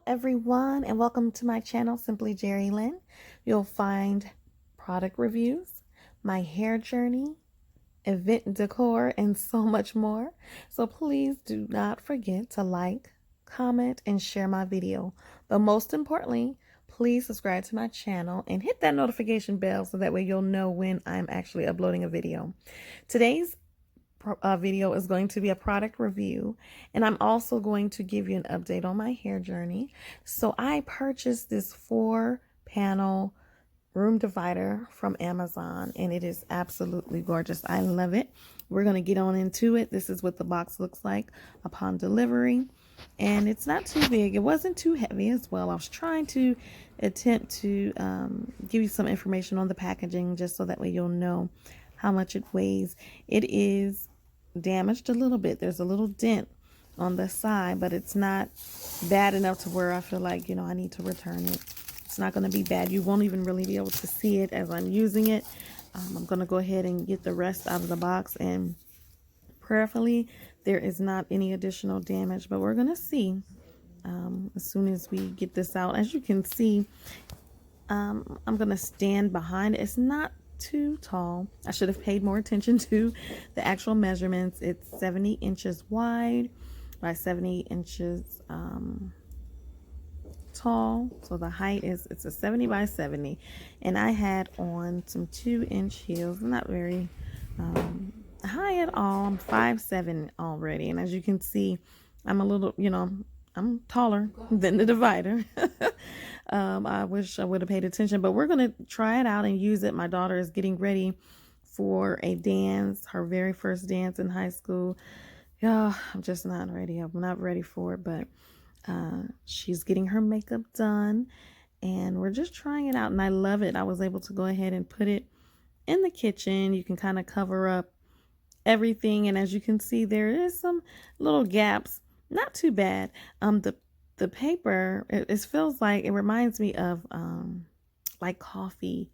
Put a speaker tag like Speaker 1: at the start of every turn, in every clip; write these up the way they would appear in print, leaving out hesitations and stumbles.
Speaker 1: everyone, and welcome to my channel, Simply Jerry Lynn. You'll find product reviews, my hair journey, event decor, and so much more. So please do not forget to like, comment, and share my video. But most importantly, please subscribe to my channel and hit that notification bell so that way you'll know when I'm actually uploading a video. Today's video is going to be a product review, and I'm also going to give you an update on my hair journey. So I purchased this 4-panel room divider from Amazon, and it is absolutely gorgeous. I love it. We're going to get on into it. This is what the box looks like upon delivery, and it's not too big. It wasn't too heavy as well. I was trying to attempt to give you some information on the packaging just so that way you'll know how much it weighs. It is damaged a little bit. There's a little dent on the side, but it's not bad enough to where I feel like, I need to return it. It's not going to be bad. You won't even really be able to see it as I'm using it. I'm going to go ahead and get the rest out of the box, and prayerfully there is not any additional damage, but we're going to see as soon as we get this out. As you can see, I'm going to stand behind it. It's not too tall. I should have paid more attention to the actual measurements. It's 70 inches wide by 70 inches tall. So the height it's a 70 by 70, and I had on some 2-inch heels, not very high at all. I'm 5'7" already, and as you can see, I'm a little, I'm taller than the divider. I wish I would have paid attention, but we're going to try it out and use it. My daughter is getting ready for a dance, her very first dance in high school. Yeah, I'm just not ready. I'm not ready for it, but she's getting her makeup done, and we're just trying it out, and I love it. I was able to go ahead and put it in the kitchen. You can kind of cover up everything, and as you can see, there is some little gaps. Not too bad. The paper, it feels like, it reminds me of like coffee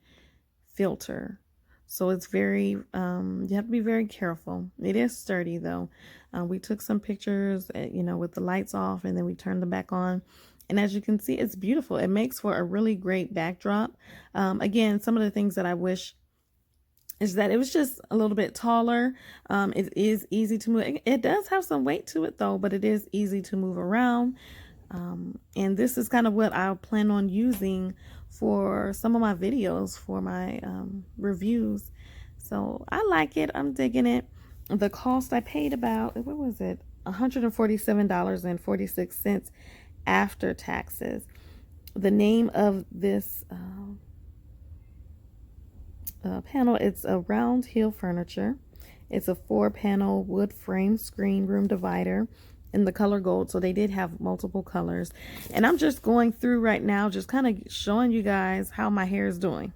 Speaker 1: filter. So it's very, you have to be very careful. It is sturdy though. We took some pictures, with the lights off, and then we turned them back on. And as you can see, it's beautiful. It makes for a really great backdrop. Again, some of the things that I wish is that it was just a little bit taller. It is easy to move. It does have some weight to it though, but it is easy to move around. And this is kind of what I plan on using for some of my videos, for my reviews. So I like it. I'm digging it. The cost, I paid about, what was it? $147.46 after taxes. The name of this panel, it's a Roundhill Furniture. It's a 4-panel wood frame screen room divider in the color gold. So they did have multiple colors, and I'm just going through right now, just kind of showing you guys how my hair is doing.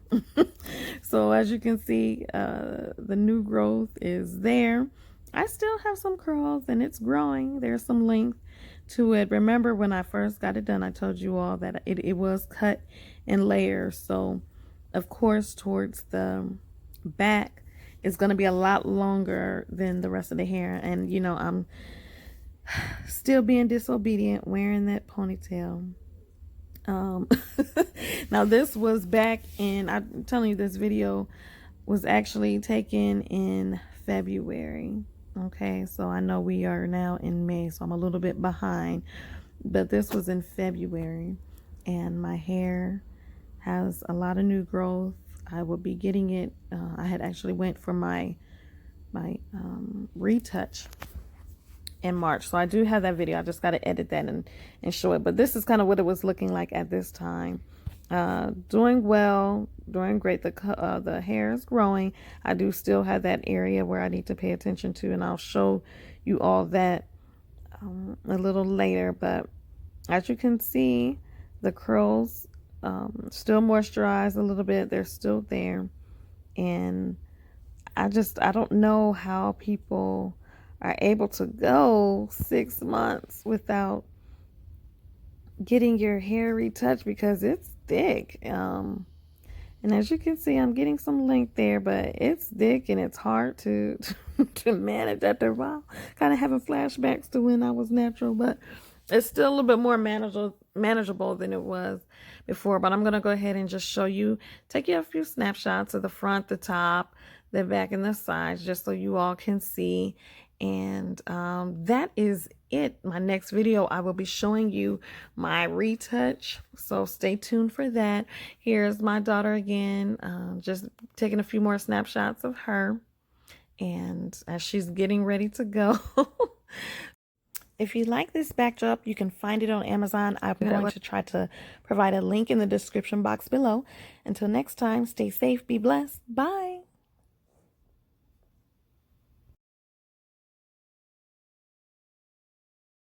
Speaker 1: So as you can see, the new growth is there. I still have some curls, and it's growing. There's some length to it. Remember when I first got it done, I told you all that it was cut in layers. So of course, towards the back, it's going to be a lot longer than the rest of the hair. And, I'm still being disobedient, wearing that ponytail. Now, this was back in, I'm telling you, this video was actually taken in February. Okay, so I know we are now in May, so I'm a little bit behind. But this was in February, and my hair has a lot of new growth. I will be getting it. I had actually went for my retouch in March, so I do have that video. I just got to edit that and show it. But this is kind of what it was looking like at this time. Doing well, doing great. The hair is growing. I do still have that area where I need to pay attention to, and I'll show you all that a little later. But as you can see, the curls still moisturized a little bit. They're still there, and I don't know how people are able to go 6 months without getting your hair retouched, because it's thick. And as you can see, I'm getting some length there, but it's thick and it's hard to to manage after a while. Kind of having flashbacks to when I was natural, but it's still a little bit more manageable than it was before. But I'm going to go ahead and just show you, take you a few snapshots of the front, the top, the back, and the sides, just so you all can see. And that is it. My next video, I will be showing you my retouch, so stay tuned for that. Here's my daughter again, just taking a few more snapshots of her, and as she's getting ready to go. If you like this backdrop, you can find it on Amazon. I'm going to try to provide a link in the description box below. Until next time, stay safe, be blessed. Bye.